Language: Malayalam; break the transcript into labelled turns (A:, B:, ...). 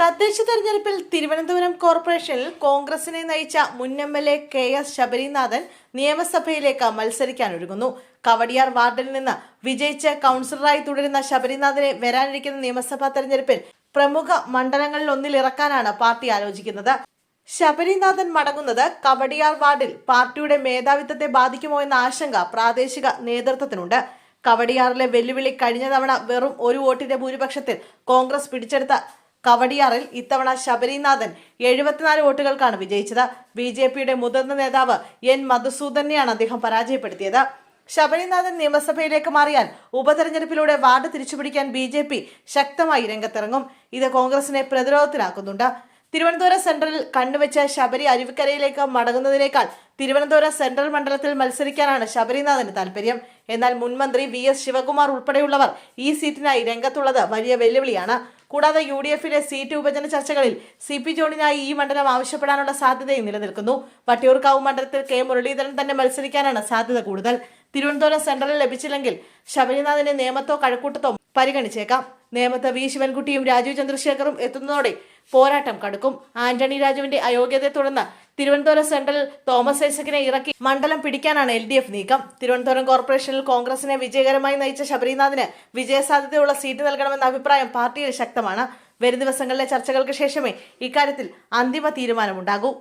A: തദ്ദേശ തെരഞ്ഞെടുപ്പിൽ തിരുവനന്തപുരം കോർപ്പറേഷനിൽ കോൺഗ്രസിനെ നയിച്ച മുൻ എംഎൽഎ KS ശബരിനാഥൻ നിയമസഭയിലേക്ക് മത്സരിക്കാനൊരുങ്ങുന്നു. കവടിയാർ വാർഡിൽ നിന്ന് വിജയിച്ച് കൗൺസിലറായി തുടരുന്ന ശബരിനാഥനെ വരാനിരിക്കുന്ന നിയമസഭാ തെരഞ്ഞെടുപ്പിൽ പ്രമുഖ മണ്ഡലങ്ങളിലൊന്നിൽ ഇറക്കാനാണ് പാർട്ടി ആലോചിക്കുന്നത്. ശബരിനാഥൻ മടങ്ങുന്നത് കവടിയാർ വാർഡിൽ പാർട്ടിയുടെ മേധാവിത്വത്തെ ബാധിക്കുമോ എന്ന ആശങ്ക പ്രാദേശിക നേതൃത്വത്തിനുണ്ട്. കവടിയാറിലെ വെല്ലുവിളി കഴിഞ്ഞ തവണ വെറും ഒരു വോട്ടിന്റെ ഭൂരിപക്ഷത്തിൽ കോൺഗ്രസ് പിടിച്ചെടുത്ത കവടിയാറിൽ ഇത്തവണ ശബരിനാഥൻ 74 വോട്ടുകൾക്കാണ് വിജയിച്ചത്. BJPയുടെ മുതിർന്ന നേതാവ് N മധുസൂദനെയാണ് അദ്ദേഹം പരാജയപ്പെടുത്തിയത്. ശബരിനാഥൻ നിയമസഭയിലേക്ക് മാറിയാൽ ഉപതെരഞ്ഞെടുപ്പിലൂടെ വാർഡ് തിരിച്ചുപിടിക്കാൻ BJP ശക്തമായി രംഗത്തിറങ്ങും. ഇത് കോൺഗ്രസിനെ പ്രതിരോധത്തിലാക്കുന്നുണ്ട്. തിരുവനന്തപുരം സെൻട്രലിൽ കണ്ണുവെച്ച് ശബരി അരുവിക്കരയിലേക്ക് മടങ്ങുന്നതിനേക്കാൾ തിരുവനന്തപുരം സെൻട്രൽ മണ്ഡലത്തിൽ മത്സരിക്കാനാണ് ശബരിനാഥന് താല്പര്യം. എന്നാൽ മുൻമന്ത്രി VS ശിവകുമാർ ഉൾപ്പെടെയുള്ളവർ ഈ സീറ്റിനായി രംഗത്തുള്ളത് വലിയ വെല്ലുവിളിയാണ്. കൂടാതെ UDFിലെ സീറ്റ് വിഭജന ചർച്ചകളിൽ CP ജോണിനായി ഈ മണ്ഡലം ആവശ്യപ്പെടാനുള്ള സാധ്യതയും നിലനിൽക്കുന്നു. വട്ടിയൂർക്കാവ് മണ്ഡലത്തിൽ K മുരളീധരൻ തന്നെ മത്സരിക്കാനാണ് സാധ്യത കൂടുതൽ. തിരുവനന്തപുരം സെൻട്രലിൽ ലഭിച്ചില്ലെങ്കിൽ ശബരിനാഥനെ നേമത്തോ കഴക്കൂട്ടത്തോ പരിഗണിച്ചേക്കാം. നേമത്ത് V ശിവൻകുട്ടിയും രാജീവ് ചന്ദ്രശേഖറും എത്തുന്നതോടെ പോരാട്ടം കടുക്കും. ആന്റണി രാജുവിന്റെ അയോഗ്യതയെ തുടർന്ന് തിരുവനന്തപുരം സെൻട്രലിൽ തോമസ് ഐസക്കിനെ ഇറക്കി മണ്ഡലം പിടിക്കാനാണ് LDF നീക്കം. തിരുവനന്തപുരം കോർപ്പറേഷനിൽ കോൺഗ്രസിനെ വിജയകരമായി നയിച്ച ശബരിനാഥന് വിജയസാധ്യതയുള്ള സീറ്റ് നൽകണമെന്ന അഭിപ്രായം പാർട്ടിയിൽ ശക്തമാണ്. വരും ദിവസങ്ങളിലെ ചർച്ചകൾക്ക് ശേഷമേ ഇക്കാര്യത്തിൽ അന്തിമ തീരുമാനമുണ്ടാകൂ.